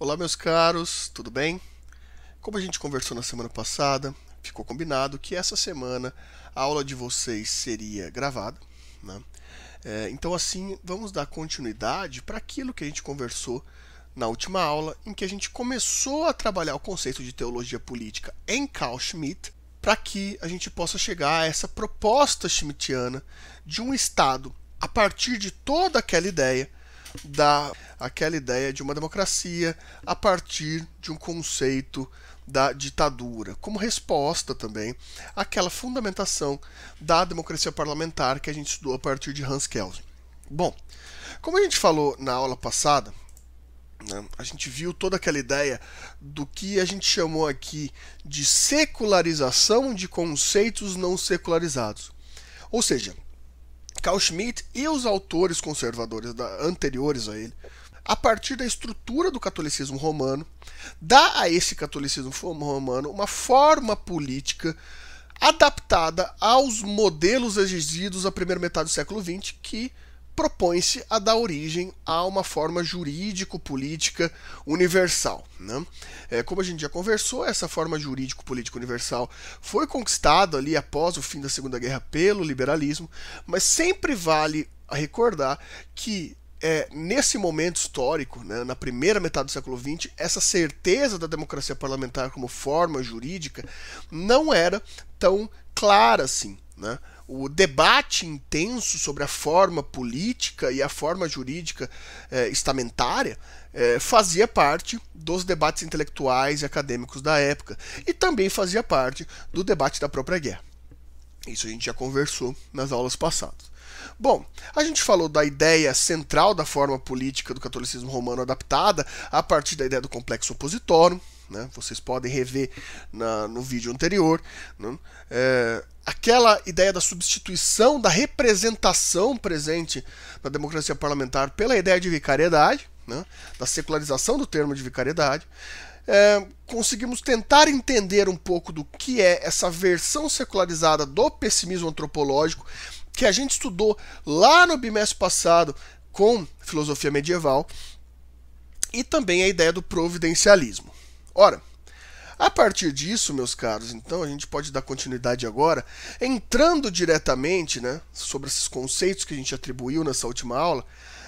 Olá, meus caros, tudo bem? Como a gente conversou na semana passada, ficou combinado que essa semana a aula de vocês seria gravada, né? Então, assim, vamos dar continuidade para aquilo que a gente conversou na última aula, em que a gente começou a trabalhar o conceito de teologia política em Carl Schmitt, para que a gente possa chegar a essa proposta schmittiana de um Estado a partir de toda aquela ideia de uma democracia a partir de um conceito da ditadura, como resposta também àquela fundamentação da democracia parlamentar que a gente estudou a partir de Hans Kelsen. Bom, como a gente falou na aula passada, né, a gente viu toda aquela ideia do que a gente chamou aqui de secularização de conceitos não secularizados. Ou seja, Carl Schmitt e os autores conservadores anteriores a ele, a partir da estrutura do catolicismo romano, dá a esse catolicismo romano uma forma política adaptada aos modelos exigidos na primeira metade do século XX, que propõe-se a dar origem a uma forma jurídico-política universal, né? Como a gente já conversou, essa forma jurídico-política universal foi conquistada ali após o fim da Segunda Guerra pelo liberalismo, mas sempre vale recordar que nesse momento histórico, né, na primeira metade do século XX, essa certeza da democracia parlamentar como forma jurídica não era tão clara assim, né? O debate intenso sobre a forma política e a forma jurídica estamentária fazia parte dos debates intelectuais e acadêmicos da época e também fazia parte do debate da própria guerra. Isso a gente já conversou nas aulas passadas. Bom, a gente falou da ideia central da forma política do catolicismo romano adaptada a partir da ideia do complexo opositório, né? Vocês podem rever no vídeo anterior, né? Aquela ideia da substituição da representação presente na democracia parlamentar pela ideia de vicariedade, né? Da secularização do termo de vicariedade. Conseguimos tentar entender um pouco do que é essa versão secularizada do pessimismo antropológico que a gente estudou lá no bimestre passado com filosofia medieval, e também a ideia do providencialismo. Ora, a partir disso, meus caros, então a gente pode dar continuidade agora, entrando diretamente, né, sobre esses conceitos que a gente atribuiu nessa última aula,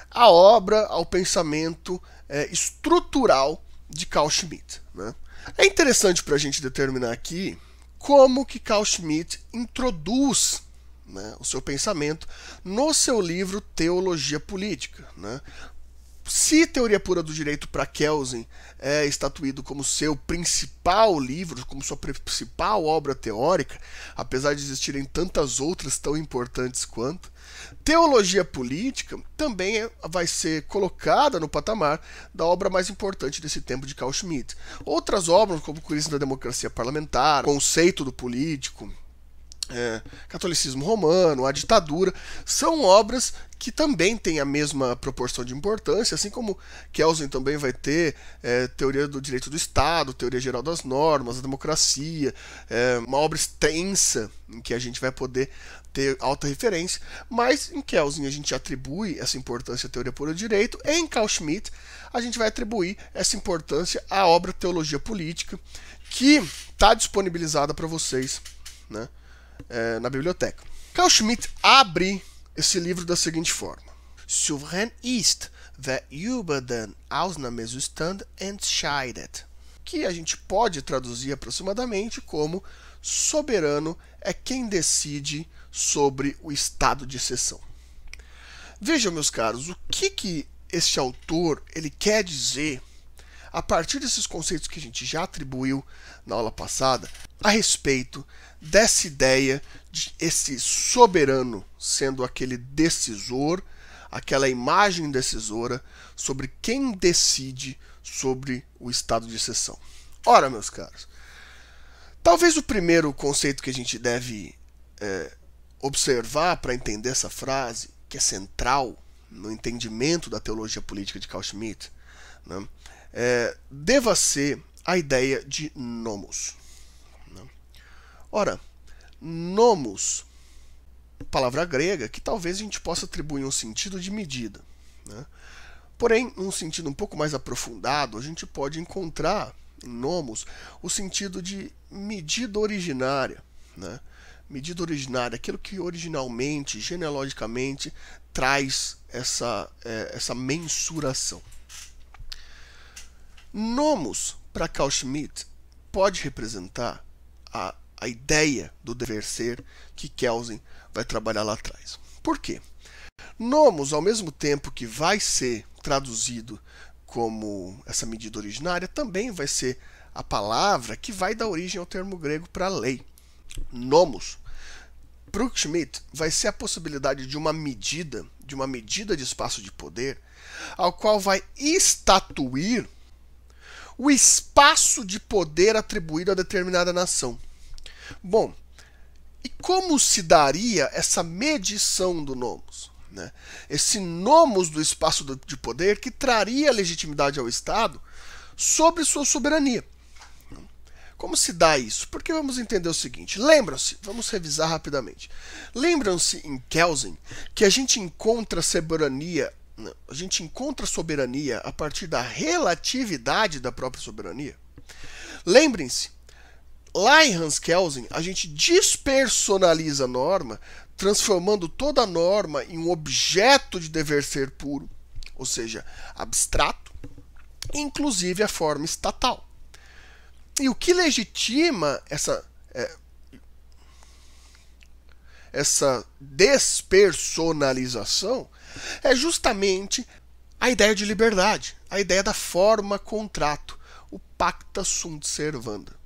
a obra, ao pensamento estrutural de Carl Schmitt, né? É interessante para a gente determinar aqui como que Carl Schmitt introduz, né, o seu pensamento no seu livro Teologia Política, né? Se Teoria Pura do Direito para Kelsen é estatuído como seu principal livro, como sua principal obra teórica, apesar de existirem tantas outras tão importantes quanto, Teologia Política também vai ser colocada no patamar da obra mais importante desse tempo de Carl Schmitt. Outras obras, como Crise da Democracia Parlamentar, Conceito do Político, Catolicismo Romano, A Ditadura, são obras que também têm a mesma proporção de importância, assim como Kelsen também vai ter Teoria do Direito do Estado, Teoria Geral das Normas, a Democracia, uma obra extensa em que a gente vai poder ter alta referência, mas em Kelsen a gente atribui essa importância à Teoria Pura do Direito, e em Carl Schmitt a gente vai atribuir essa importância à obra Teologia Política, que está disponibilizada para vocês, né, na biblioteca. Carl Schmitt abre esse livro da seguinte forma: Souverän ist, wer über den Ausnahmezustand entscheidet, que a gente pode traduzir aproximadamente como soberano é quem decide sobre o estado de exceção. Vejam, meus caros, o que este autor ele quer dizer a partir desses conceitos que a gente já atribuiu na aula passada, a respeito dessa ideia de esse soberano sendo aquele decisor, aquela imagem decisora sobre quem decide sobre o estado de exceção. Ora, meus caros, talvez o primeiro conceito que a gente deve observar para entender essa frase, que é central no entendimento da teologia política de Carl Schmitt, né, deva ser a ideia de nomos. Ora, nomos, palavra grega que talvez a gente possa atribuir um sentido de medida, né? Porém, num sentido um pouco mais aprofundado, a gente pode encontrar em nomos o sentido de medida originária, né? Medida originária, aquilo que originalmente, genealogicamente, traz essa mensuração. Nomos, para Carl Schmitt, pode representar a ideia do dever ser que Kelsen vai trabalhar lá atrás. Por quê? Nomos, ao mesmo tempo que vai ser traduzido como essa medida originária, também vai ser a palavra que vai dar origem ao termo grego para lei. Nomos, para o Schmitt, vai ser a possibilidade de uma medida de espaço de poder, ao qual vai estatuir o espaço de poder atribuído a determinada nação. Bom, e como se daria essa medição do nomos, né? Esse nomos do espaço de poder que traria legitimidade ao Estado sobre sua soberania. Como se dá isso? Porque vamos entender o seguinte. Lembram-se, vamos revisar rapidamente. Lembram-se em Kelsen que a gente encontra soberania a partir da relatividade da própria soberania? Lembrem-se, lá em Hans Kelsen, a gente despersonaliza a norma, transformando toda a norma em um objeto de dever ser puro, ou seja, abstrato, inclusive a forma estatal. E o que legitima essa despersonalização é justamente a ideia de liberdade, a ideia da forma contrato, o pacta sunt servanda.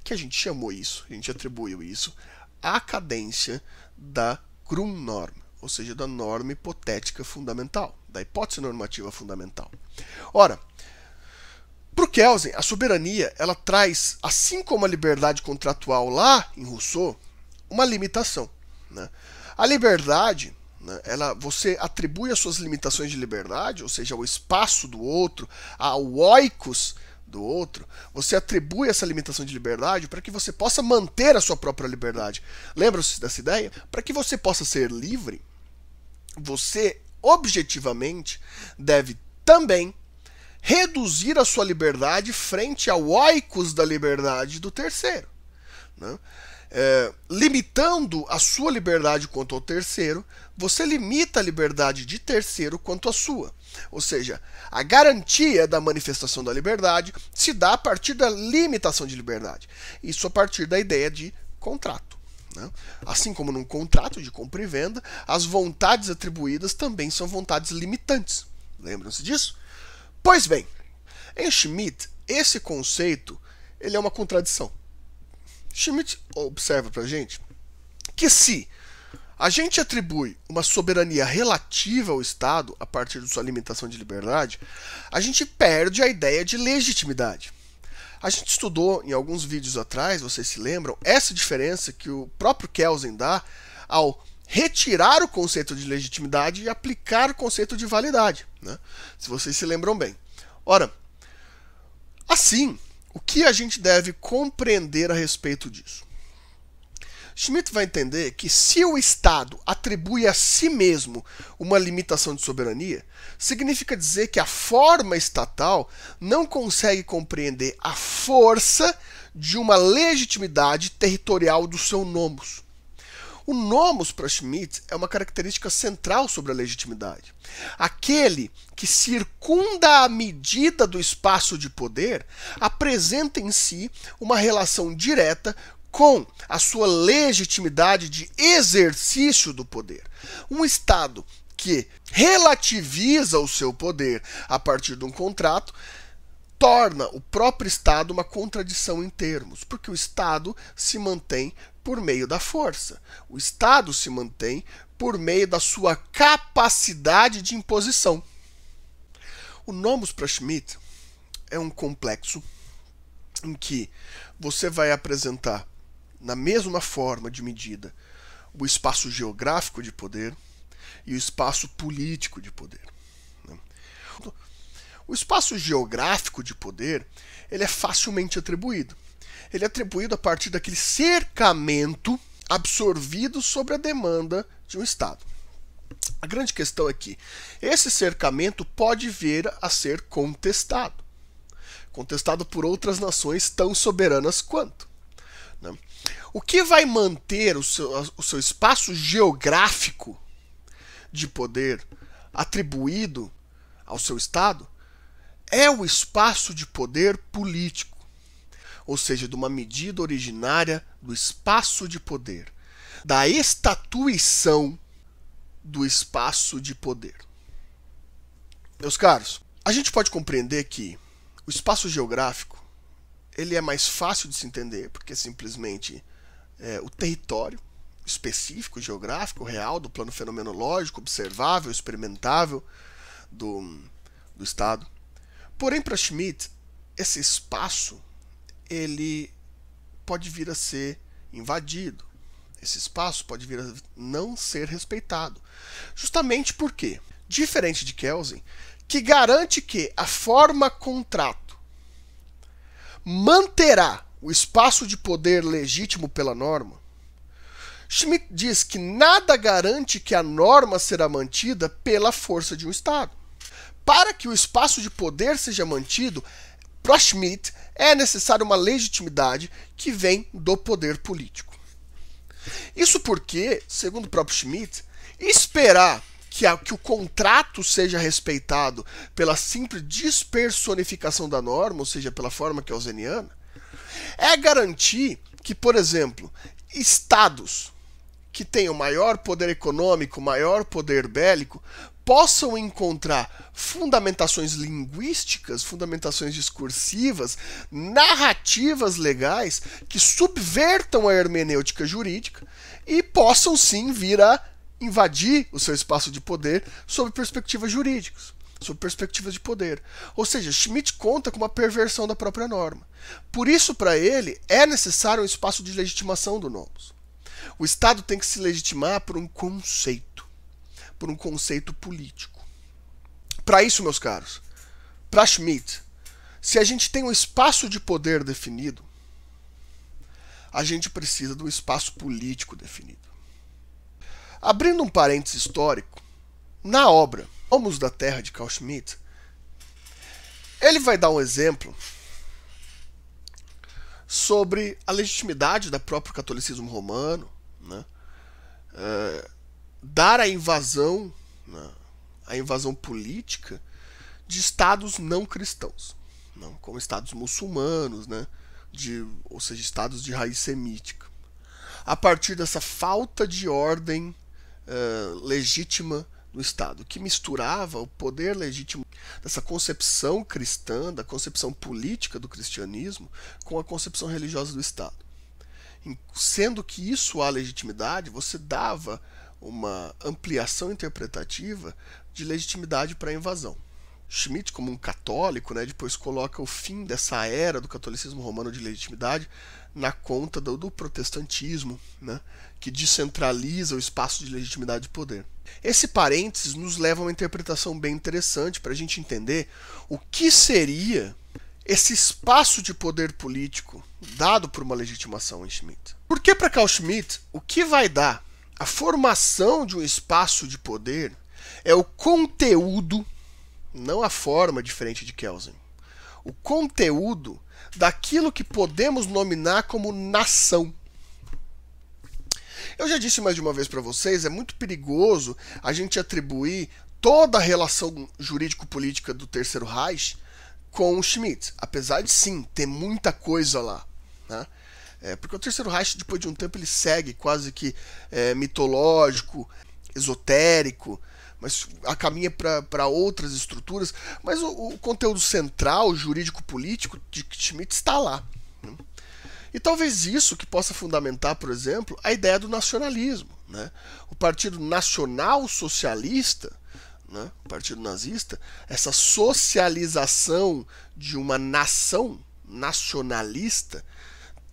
Que a gente chamou isso, a gente atribuiu isso à cadência da Grundnorm, ou seja, da norma hipotética fundamental, da hipótese normativa fundamental. Ora, para o Kelsen, a soberania ela traz, assim como a liberdade contratual lá em Rousseau, uma limitação, né? A liberdade, né, você atribui as suas limitações de liberdade, ou seja, ao espaço do outro, ao oikos do outro, você atribui essa limitação de liberdade para que você possa manter a sua própria liberdade. Lembra-se dessa ideia? Para que você possa ser livre, você objetivamente deve também reduzir a sua liberdade frente ao oikos da liberdade do terceiro, né? Limitando a sua liberdade quanto ao terceiro, você limita a liberdade de terceiro quanto à sua. Ou seja, a garantia da manifestação da liberdade se dá a partir da limitação de liberdade. Isso a partir da ideia de contrato, né? Assim como num contrato de compra e venda, as vontades atribuídas também são vontades limitantes. Lembram-se disso? Pois bem, em Schmitt, esse conceito ele é uma contradição. Schmitt observa para a gente que se a gente atribui uma soberania relativa ao Estado a partir de sua limitação de liberdade, a gente perde a ideia de legitimidade. A gente estudou em alguns vídeos atrás, vocês se lembram, essa diferença que o próprio Kelsen dá ao retirar o conceito de legitimidade e aplicar o conceito de validade, né? Se vocês se lembram bem. Ora, assim, o que a gente deve compreender a respeito disso? Schmitt vai entender que se o Estado atribui a si mesmo uma limitação de soberania, significa dizer que a forma estatal não consegue compreender a força de uma legitimidade territorial do seu nomos. O nomos, para Schmitt, é uma característica central sobre a legitimidade. Aquele que circunda a medida do espaço de poder apresenta em si uma relação direta com a sua legitimidade de exercício do poder. Um Estado que relativiza o seu poder a partir de um contrato torna o próprio Estado uma contradição em termos, porque o Estado se mantém por meio da força. O Estado se mantém por meio da sua capacidade de imposição. O nomos para Schmitt é um complexo em que você vai apresentar na mesma forma de medida o espaço geográfico de poder e o espaço político de poder. O espaço geográfico de poder ele é facilmente atribuído. Ele é atribuído a partir daquele cercamento absorvido sobre a demanda de um Estado. A grande questão é que esse cercamento pode vir a ser contestado. Contestado por outras nações tão soberanas quanto. Né? O que vai manter o seu espaço geográfico de poder atribuído ao seu Estado é o espaço de poder político, ou seja, de uma medida originária do espaço de poder, da estatuição do espaço de poder. Meus caros, a gente pode compreender que o espaço geográfico ele é mais fácil de se entender, porque simplesmente o território específico, geográfico, real, do plano fenomenológico, observável, experimentável do Estado. Porém, para Schmitt, esse espaço ele pode vir a ser invadido. Esse espaço pode vir a não ser respeitado. Justamente porque, diferente de Kelsen, que garante que a forma contrato manterá o espaço de poder legítimo pela norma, Schmitt diz que nada garante que a norma será mantida pela força de um Estado. Para que o espaço de poder seja mantido, para Schmitt é necessária uma legitimidade que vem do poder político. Isso porque, segundo o próprio Schmitt, esperar que o contrato seja respeitado pela simples despersonificação da norma, ou seja, pela forma kelseniana, é garantir que, por exemplo, estados que tenham maior poder econômico, maior poder bélico, possam encontrar fundamentações linguísticas, fundamentações discursivas, narrativas legais que subvertam a hermenêutica jurídica e possam sim vir a invadir o seu espaço de poder sob perspectivas jurídicas, sob perspectivas de poder. Ou seja, Schmitt conta com uma perversão da própria norma. Por isso, para ele, é necessário um espaço de legitimação do nomos. O Estado tem que se legitimar por um conceito político. Para isso, meus caros, para Schmitt, se a gente tem um espaço de poder definido, a gente precisa de um espaço político definido. Abrindo um parênteses histórico, na obra Nomos da Terra de Carl Schmitt, ele vai dar um exemplo sobre a legitimidade do próprio catolicismo romano, né? Dar a invasão política de estados não cristãos, não, como estados muçulmanos, né? Ou seja, estados de raiz semítica. A partir dessa falta de ordem legítima do Estado, que misturava o poder legítimo dessa concepção cristã, da concepção política do cristianismo, com a concepção religiosa do Estado. Sendo que isso há legitimidade, você dava uma ampliação interpretativa de legitimidade para a invasão. Schmitt, como um católico, né, depois coloca o fim dessa era do catolicismo romano de legitimidade na conta do protestantismo, né, que descentraliza o espaço de legitimidade e poder. Esse parênteses nos leva a uma interpretação bem interessante para a gente entender o que seria esse espaço de poder político dado por uma legitimação em Schmitt. Porque para Carl Schmitt, o que vai dar a formação de um espaço de poder é o conteúdo, não a forma, diferente de Kelsen. O conteúdo daquilo que podemos nominar como nação. Eu já disse mais de uma vez para vocês, é muito perigoso a gente atribuir toda a relação jurídico-política do Terceiro Reich com o Schmitt, apesar de sim, ter muita coisa lá, né? Porque o Terceiro Reich, depois de um tempo, ele segue quase que mitológico, esotérico, mas caminha para outras estruturas, mas o conteúdo central, jurídico-político de Schmitt está lá, né? E talvez isso que possa fundamentar, por exemplo, a ideia do nacionalismo, né? O Partido Nacional Socialista, né? O Partido Nazista, essa socialização de uma nação nacionalista,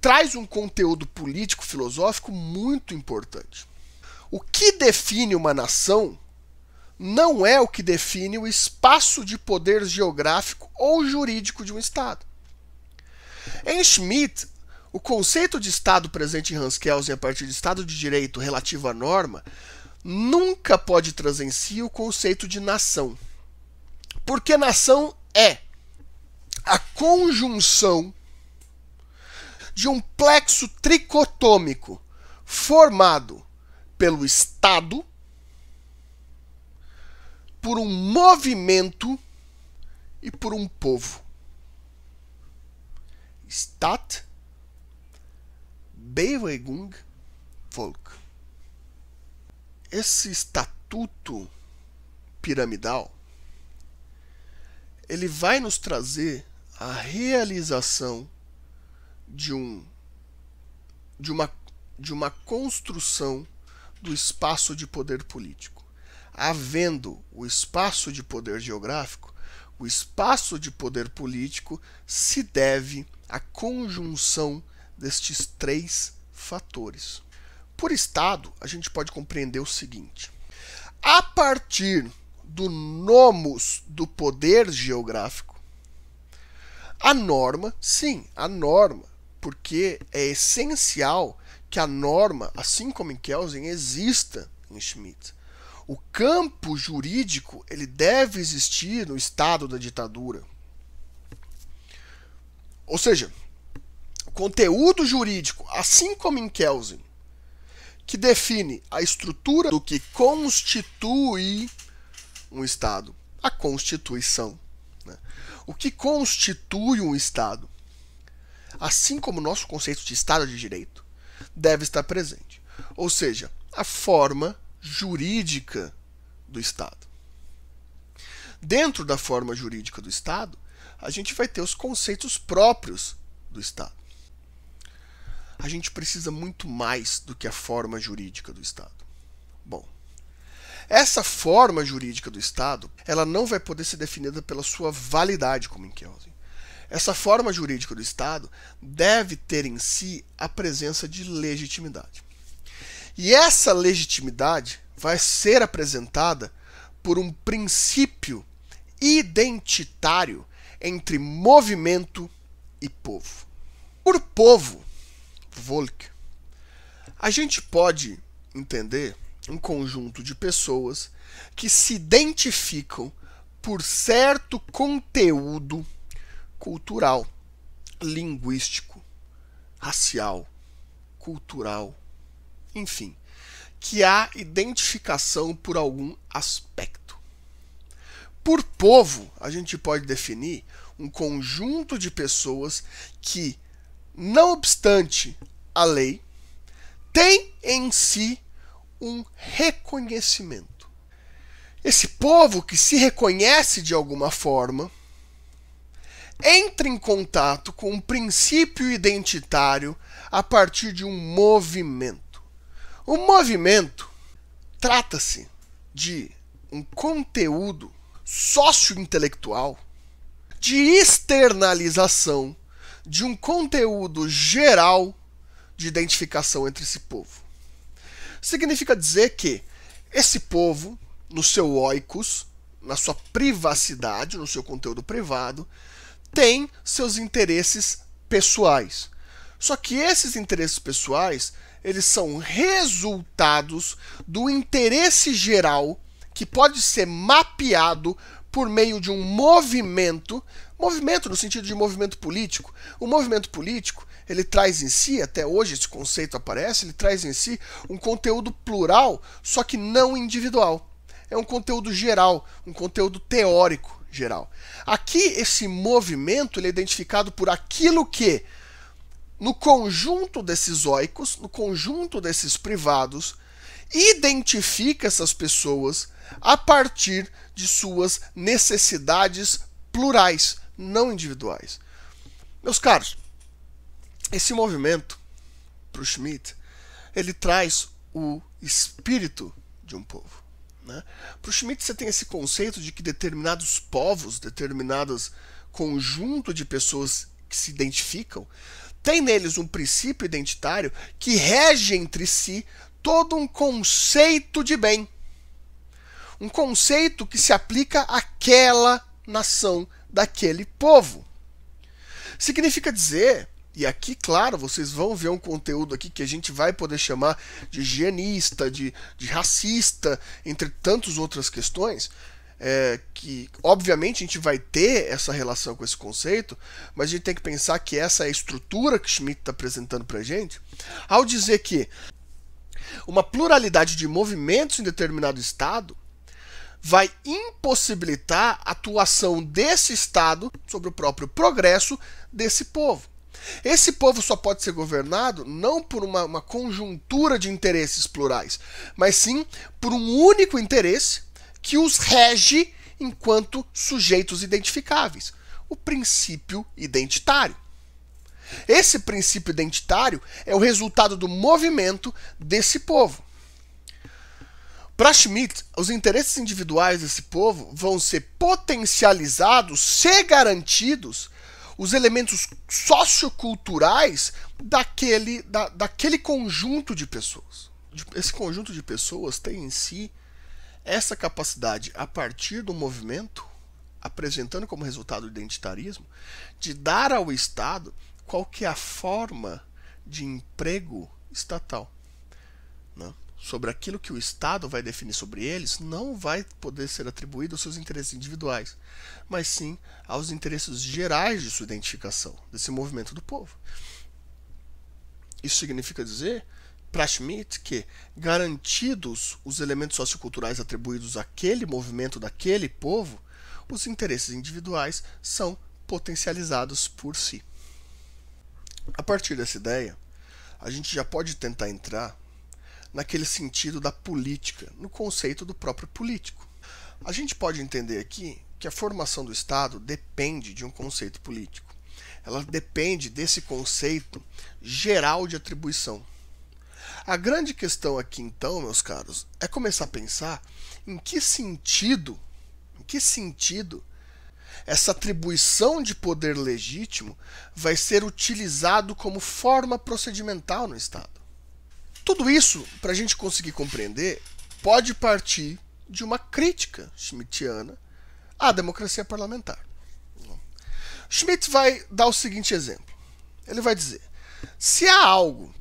traz um conteúdo político-filosófico muito importante. O que define uma nação não é o que define o espaço de poder geográfico ou jurídico de um Estado. Em Schmitt, o conceito de Estado presente em Hans Kelsen a partir de Estado de Direito relativo à norma nunca pode trazer em si o conceito de nação. Porque nação é a conjunção de um plexo tricotômico formado pelo Estado, por um movimento e por um povo. Staat, Bewegung, Volk. Esse estatuto piramidal, ele vai nos trazer a realização de uma construção do espaço de poder político. Havendo o espaço de poder geográfico, o espaço de poder político se deve à conjunção destes três fatores. Por Estado, a gente pode compreender o seguinte: a partir do nomos do poder geográfico, a norma, sim, a norma, porque é essencial que a norma, assim como em Kelsen, exista em Schmitt. O campo jurídico, ele deve existir no estado da ditadura. Ou seja, o conteúdo jurídico, assim como em Kelsen, que define a estrutura do que constitui um Estado, a Constituição, né? O que constitui um Estado, assim como o nosso conceito de Estado de Direito, deve estar presente. Ou seja, a forma jurídica do Estado. Dentro da forma jurídica do Estado, a gente vai ter os conceitos próprios do Estado. A gente precisa muito mais do que a forma jurídica do Estado. Bom, essa forma jurídica do Estado, ela não vai poder ser definida pela sua validade, como em Kelsen. Essa forma jurídica do Estado deve ter em si a presença de legitimidade. E essa legitimidade vai ser apresentada por um princípio identitário entre movimento e povo. Por povo, Volk, a gente pode entender um conjunto de pessoas que se identificam por certo conteúdo cultural, linguístico, racial, cultural, enfim, que há identificação por algum aspecto. Por povo, a gente pode definir um conjunto de pessoas que, não obstante a lei, tem em si um reconhecimento. Esse povo que se reconhece de alguma forma entra em contato com um princípio identitário a partir de um movimento. O movimento trata-se de um conteúdo sociointelectual de externalização de um conteúdo geral de identificação entre esse povo. Significa dizer que esse povo, no seu oikos, na sua privacidade, no seu conteúdo privado, tem seus interesses pessoais. Só que esses interesses pessoais, eles são resultados do interesse geral que pode ser mapeado por meio de um movimento no sentido de movimento político. O movimento político, ele traz em si, até hoje esse conceito aparece, ele traz em si um conteúdo plural, só que não individual. É um conteúdo geral, um conteúdo teórico geral. Aqui, esse movimento ele é identificado por aquilo que, no conjunto desses oikos, no conjunto desses privados, identifica essas pessoas a partir de suas necessidades plurais, não individuais. Meus caros, esse movimento, para o Schmitt, ele traz o espírito de um povo. Né? Para o Schmitt, você tem esse conceito de que determinados povos, determinados conjunto de pessoas que se identificam, tem neles um princípio identitário que rege entre si todo um conceito de bem. Um conceito que se aplica àquela nação, daquele povo. Significa dizer E aqui, claro, vocês vão ver um conteúdo aqui que a gente vai poder chamar de higienista, de racista, entre tantas outras questões, que obviamente a gente vai ter essa relação com esse conceito, mas a gente tem que pensar que essa é a estrutura que Schmitt está apresentando para a gente, ao dizer que uma pluralidade de movimentos em determinado estado vai impossibilitar a atuação desse estado sobre o próprio progresso desse povo. Esse povo só pode ser governado não por uma conjuntura de interesses plurais, mas sim por um único interesse que os rege enquanto sujeitos identificáveis, o princípio identitário. Esse princípio identitário é o resultado do movimento desse povo. Para Schmitt, os interesses individuais desse povo vão ser potencializados se garantidos os elementos socioculturais daquele conjunto de pessoas. Esse conjunto de pessoas tem em si essa capacidade, a partir do movimento, apresentando como resultado o identitarismo, de dar ao Estado qual que é a forma de emprego estatal. Né? Sobre aquilo que o Estado vai definir sobre eles, não vai poder ser atribuído aos seus interesses individuais, mas sim aos interesses gerais de sua identificação, desse movimento do povo. Isso significa dizer, para Schmitt, que, garantidos os elementos socioculturais atribuídos àquele movimento daquele povo, os interesses individuais são potencializados por si. A partir dessa ideia, a gente já pode tentar entrar naquele sentido da política, no conceito do próprio político. A gente pode entender aqui que a formação do Estado depende de um conceito político. Ela depende desse conceito geral de atribuição. A grande questão aqui, então, meus caros, é começar a pensar em que sentido essa atribuição de poder legítimo vai ser utilizado como forma procedimental no Estado. Tudo isso, para a gente conseguir compreender, pode partir de uma crítica schmittiana à democracia parlamentar. Schmitt vai dar o seguinte exemplo. Ele vai dizer, se há algo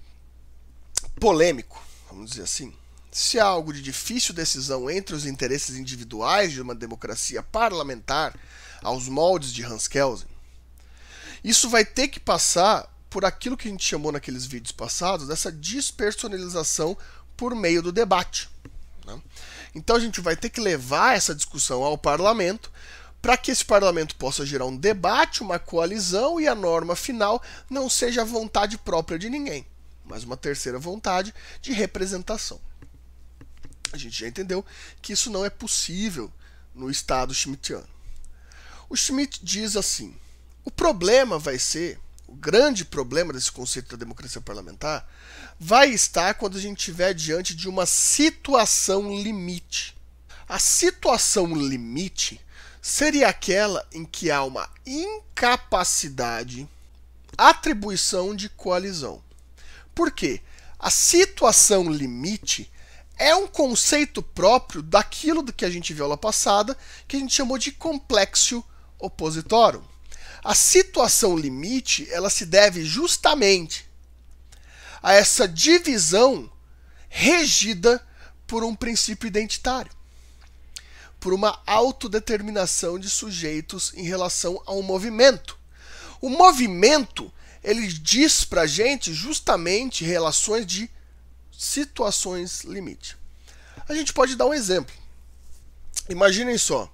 polêmico, vamos dizer assim, se há algo de difícil decisão entre os interesses individuais de uma democracia parlamentar aos moldes de Hans Kelsen, isso vai ter que passar por aquilo que a gente chamou naqueles vídeos passados, dessa despersonalização por meio do debate. Né? Então a gente vai ter que levar essa discussão ao parlamento, para que esse parlamento possa gerar um debate, uma coalizão, e a norma final não seja a vontade própria de ninguém, mas uma terceira vontade de representação. A gente já entendeu que isso não é possível no Estado schmittiano. O Schmitt diz assim, o problema vai ser, o grande problema desse conceito da democracia parlamentar vai estar quando a gente estiver diante de uma situação limite. A situação limite seria aquela em que há uma incapacidade, atribuição de coalizão. Por quê? A situação limite é um conceito próprio daquilo que a gente viu aula passada, que a gente chamou de complexo oppositório. A situação limite, ela se deve justamente a essa divisão regida por um princípio identitário, por uma autodeterminação de sujeitos em relação a um movimento. O movimento, ele diz pra gente justamente relações de situações limite. A gente pode dar um exemplo. Imaginem só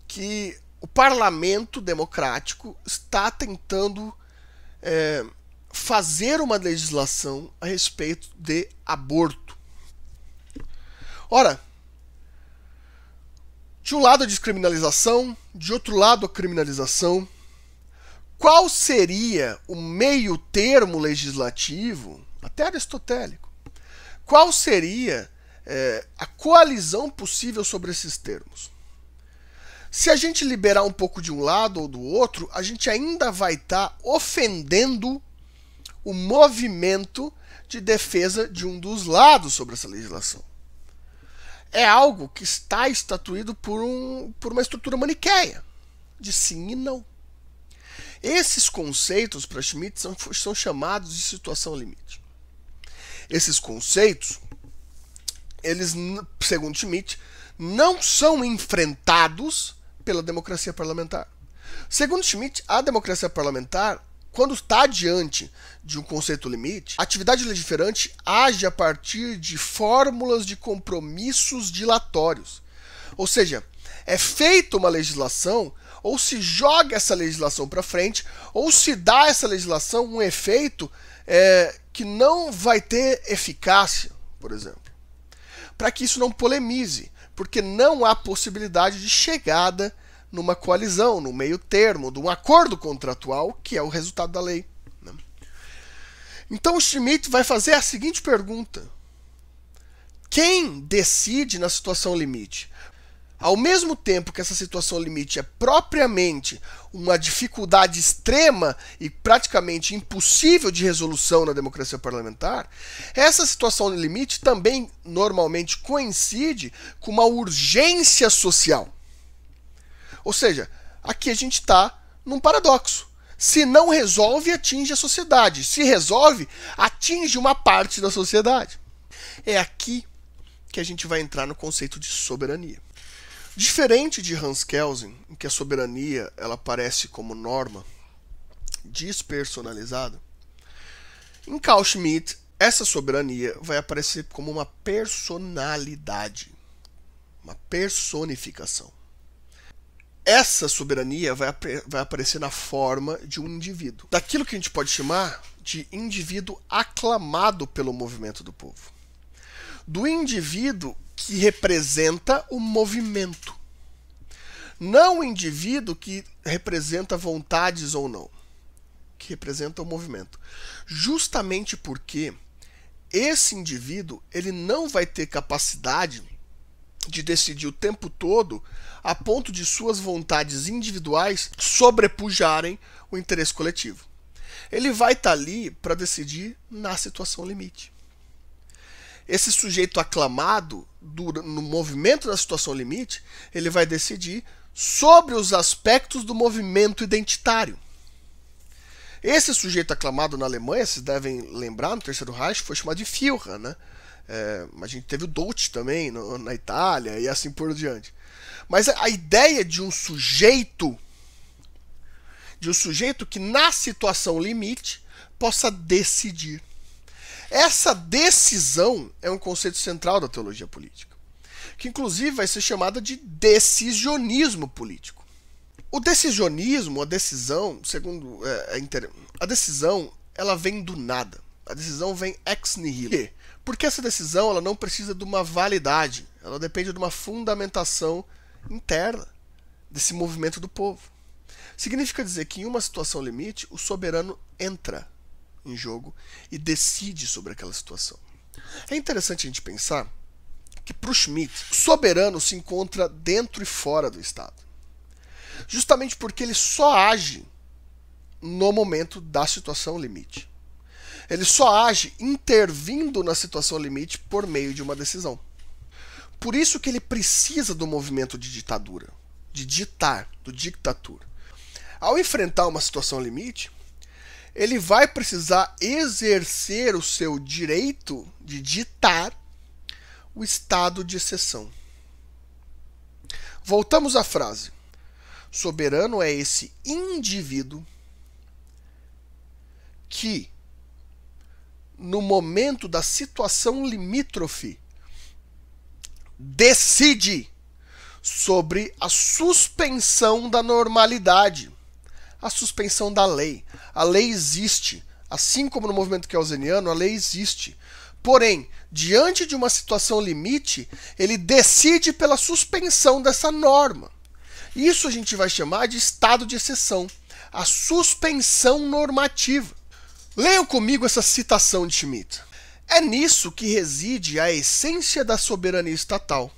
que o parlamento democrático está tentando fazer uma legislação a respeito de aborto. Ora, de um lado a descriminalização, de outro lado a criminalização. Qual seria o meio termo legislativo, até aristotélico? Qual seria a coalizão possível sobre esses termos? Se a gente liberar um pouco de um lado ou do outro, a gente ainda vai estar ofendendo o movimento de defesa de um dos lados sobre essa legislação. É algo que está estatuído por uma estrutura maniqueia, de sim e não. Esses conceitos, para Schmitt, são chamados de situação limite. Esses conceitos, eles, segundo Schmitt, não são enfrentados pela democracia parlamentar. Segundo Schmitt, a democracia parlamentar, quando está diante de um conceito limite, a atividade legiferante age a partir de fórmulas de compromissos dilatórios. Ou seja, é feita uma legislação, ou se joga essa legislação para frente, ou se dá a essa legislação um efeito que não vai ter eficácia, por exemplo. Para que isso não polemize, porque não há possibilidade de chegada numa coalizão, no meio termo, de um acordo contratual, que é o resultado da lei. Então o Schmitt vai fazer a seguinte pergunta: quem decide na situação limite? Ao mesmo tempo que essa situação limite é propriamente uma dificuldade extrema e praticamente impossível de resolução na democracia parlamentar, essa situação limite também normalmente coincide com uma urgência social. Ou seja, aqui a gente está num paradoxo. Se não resolve, atinge a sociedade. Se resolve, atinge uma parte da sociedade. É aqui que a gente vai entrar no conceito de soberania. Diferente de Hans Kelsen, em que a soberania ela aparece como norma despersonalizada, em Carl Schmitt, essa soberania vai aparecer como uma personalidade, uma personificação. Essa soberania vai aparecer na forma de um indivíduo, daquilo que a gente pode chamar de indivíduo aclamado pelo movimento do povo, do indivíduo que representa o movimento, não o indivíduo que representa vontades ou não, que representa o movimento. Justamente porque esse indivíduo ele não vai ter capacidade de decidir o tempo todo a ponto de suas vontades individuais sobrepujarem o interesse coletivo. Ele vai estar ali para decidir na situação limite. Esse sujeito aclamado, no movimento da situação limite, ele vai decidir sobre os aspectos do movimento identitário. Esse sujeito aclamado na Alemanha, vocês devem lembrar, no Terceiro Reich, foi chamado de Führer, né? A gente teve o Dolch também na Itália e assim por diante. Mas a ideia de um sujeito que na situação limite possa decidir. Essa decisão é um conceito central da teologia política, que inclusive vai ser chamada de decisionismo político. O decisionismo, a decisão, segundo a decisão, ela vem do nada. A decisão vem ex nihilo. Por quê? Porque essa decisão ela não precisa de uma validade, ela depende de uma fundamentação interna desse movimento do povo. Significa dizer que em uma situação limite, o soberano entra em jogo e decide sobre aquela situação. É interessante a gente pensar que para o Schmitt, o soberano se encontra dentro e fora do Estado. Justamente porque ele só age no momento da situação limite. Ele só age intervindo na situação limite por meio de uma decisão. Por isso que ele precisa do movimento de ditadura, de ditar, do dictatura. Ao enfrentar uma situação limite, ele vai precisar exercer o seu direito de ditar o estado de exceção. Voltamos à frase. Soberano é esse indivíduo que, no momento da situação limítrofe, decide sobre a suspensão da normalidade, a suspensão da lei. A lei existe, assim como no movimento kelseniano, a lei existe. Porém, diante de uma situação limite, ele decide pela suspensão dessa norma. Isso a gente vai chamar de estado de exceção, a suspensão normativa. Leiam comigo essa citação de Schmitt. É nisso que reside a essência da soberania estatal,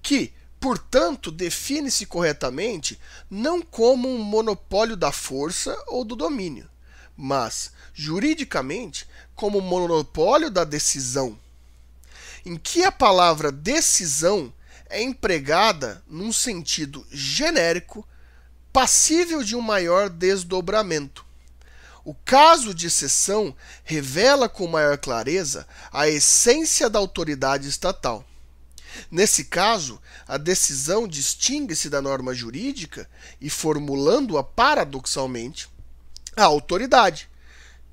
que, portanto, define-se corretamente não como um monopólio da força ou do domínio, mas, juridicamente, como um monopólio da decisão, em que a palavra decisão é empregada num sentido genérico passível de um maior desdobramento. O caso de exceção revela com maior clareza a essência da autoridade estatal. Nesse caso, a decisão distingue-se da norma jurídica e, formulando-a paradoxalmente, a autoridade,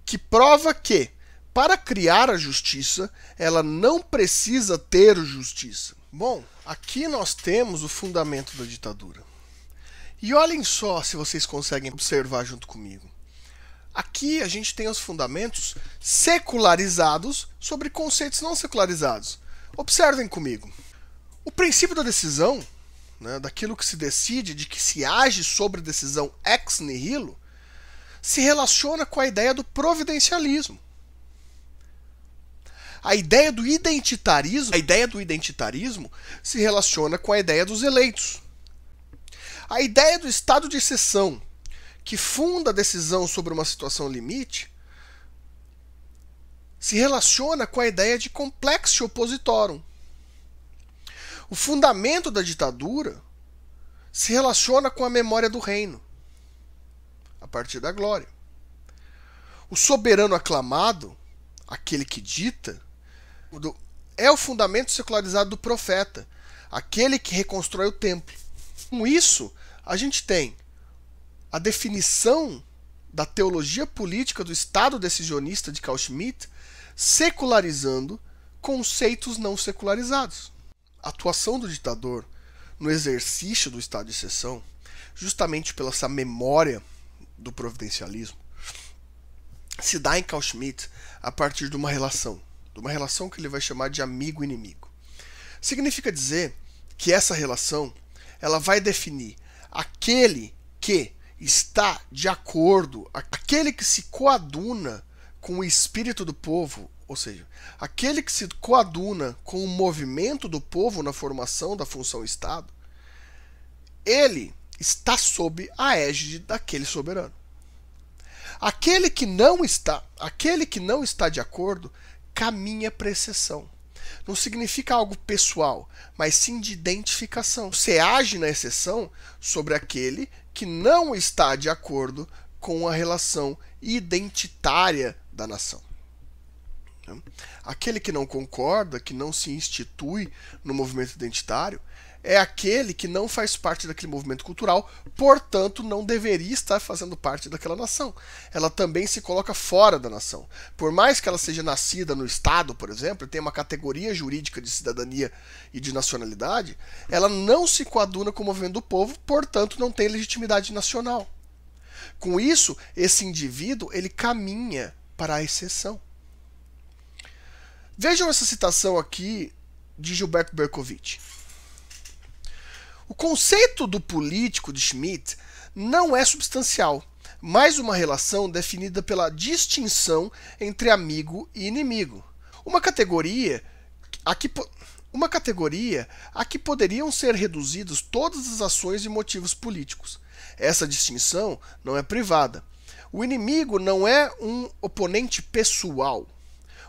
que prova que, para criar a justiça, ela não precisa ter justiça. Bom, aqui nós temos o fundamento da ditadura. E olhem só se vocês conseguem observar junto comigo. Aqui a gente tem os fundamentos secularizados sobre conceitos não secularizados. Observem comigo. O princípio da decisão, né, daquilo que se decide, de que se age sobre decisão ex nihilo, se relaciona com a ideia do providencialismo. A ideia do identitarismo se relaciona com a ideia dos eleitos. A ideia do estado de exceção, que funda a decisão sobre uma situação limite, se relaciona com a ideia de complexo oppositorum. O fundamento da ditadura se relaciona com a memória do reino, a partir da glória. O soberano aclamado, aquele que dita, é o fundamento secularizado do profeta, aquele que reconstrói o templo. Com isso, a gente tem a definição da teologia política do Estado decisionista de Carl Schmitt secularizando conceitos não secularizados. A atuação do ditador no exercício do estado de exceção, justamente pela essa memória do providencialismo, se dá em Carl Schmitt a partir de uma relação que ele vai chamar de amigo-inimigo. Significa dizer que essa relação ela vai definir aquele que está de acordo, aquele que se coaduna com o espírito do povo, ou seja, aquele que se coaduna com o movimento do povo na formação da função Estado, ele está sob a égide daquele soberano. Aquele que não está de acordo caminha para exceção. Não significa algo pessoal, mas sim de identificação. Você age na exceção sobre aquele que não está de acordo com a relação identitária da nação. Aquele que não concorda, que não se institui no movimento identitário, é aquele que não faz parte daquele movimento cultural, portanto não deveria estar fazendo parte daquela nação. Ela também se coloca fora da nação. Por mais que ela seja nascida no Estado, por exemplo, e tenha uma categoria jurídica de cidadania e de nacionalidade, ela não se coaduna com o movimento do povo, portanto não tem legitimidade nacional. Com isso, esse indivíduo ele caminha para a exceção. Vejam essa citação aqui de Gilberto Berkovitch. O conceito do político de Schmitt não é substancial, mas uma relação definida pela distinção entre amigo e inimigo. Uma categoria a que poderiam ser reduzidas todas as ações e motivos políticos. Essa distinção não é privada. O inimigo não é um oponente pessoal.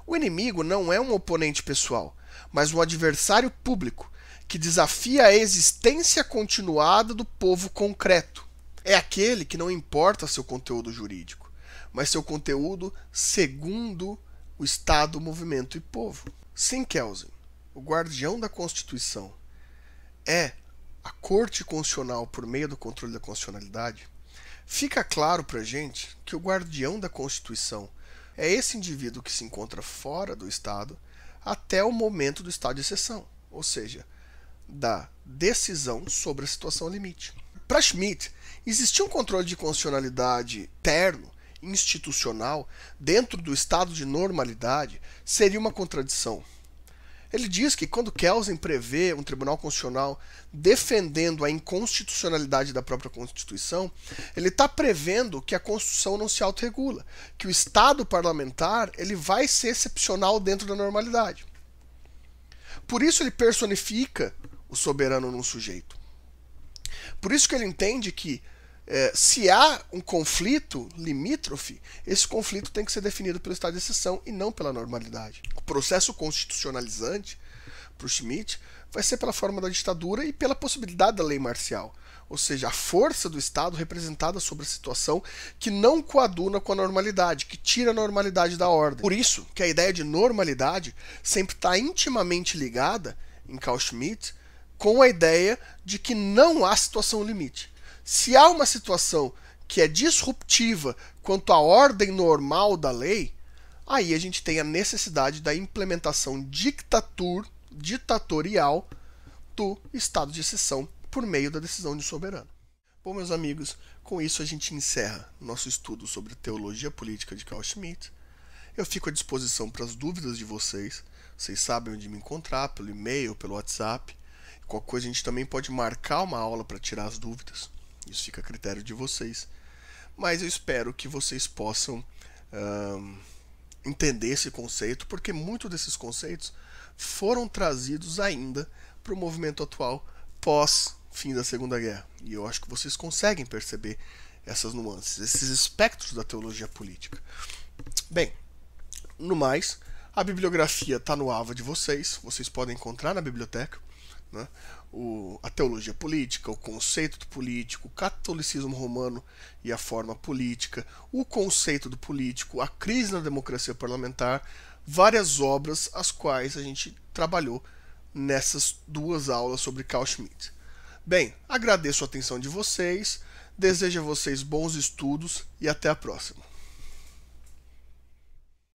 O inimigo não é um oponente pessoal, mas um adversário público, que desafia a existência continuada do povo concreto. É aquele que não importa seu conteúdo jurídico, mas seu conteúdo segundo o Estado, movimento e povo. Sim, Kelsen, o guardião da Constituição é a Corte Constitucional por meio do controle da constitucionalidade. Fica claro pra gente que o guardião da Constituição é esse indivíduo que se encontra fora do Estado até o momento do estado de exceção, ou seja, da decisão sobre a situação limite. Para Schmitt, existia um controle de constitucionalidade terno, institucional, dentro do estado de normalidade, seria uma contradição. Ele diz que quando Kelsen prevê um tribunal constitucional defendendo a inconstitucionalidade da própria Constituição, ele está prevendo que a Constituição não se autorregula, que o Estado parlamentar ele vai ser excepcional dentro da normalidade. Por isso ele personifica o soberano num sujeito. Por isso que ele entende que se há um conflito limítrofe, esse conflito tem que ser definido pelo estado de exceção e não pela normalidade. O processo constitucionalizante para o Schmitt vai ser pela forma da ditadura e pela possibilidade da lei marcial, ou seja, a força do Estado representada sobre a situação que não coaduna com a normalidade, que tira a normalidade da ordem. Por isso que a ideia de normalidade sempre está intimamente ligada, em Carl Schmitt, com a ideia de que não há situação limite. Se há uma situação que é disruptiva quanto à ordem normal da lei, aí a gente tem a necessidade da implementação ditatorial do estado de exceção por meio da decisão de soberano. Bom, meus amigos, com isso a gente encerra nosso estudo sobre teologia política de Carl Schmitt. Eu fico à disposição para as dúvidas de vocês. Vocês sabem onde me encontrar, pelo e-mail, pelo WhatsApp. Qualquer coisa a gente também pode marcar uma aula para tirar as dúvidas. Isso fica a critério de vocês. Mas eu espero que vocês possam entender esse conceito, porque muitos desses conceitos foram trazidos ainda para o movimento atual pós fim da Segunda Guerra. E eu acho que vocês conseguem perceber essas nuances, esses espectros da teologia política. Bem, no mais, a bibliografia está no AVA de vocês podem encontrar na biblioteca, né? A teologia política, o conceito do político, o catolicismo romano e a forma política, o conceito do político, a crise na democracia parlamentar, várias obras as quais a gente trabalhou nessas duas aulas sobre Carl Schmitt. Bem, agradeço a atenção de vocês, desejo a vocês bons estudos e até a próxima.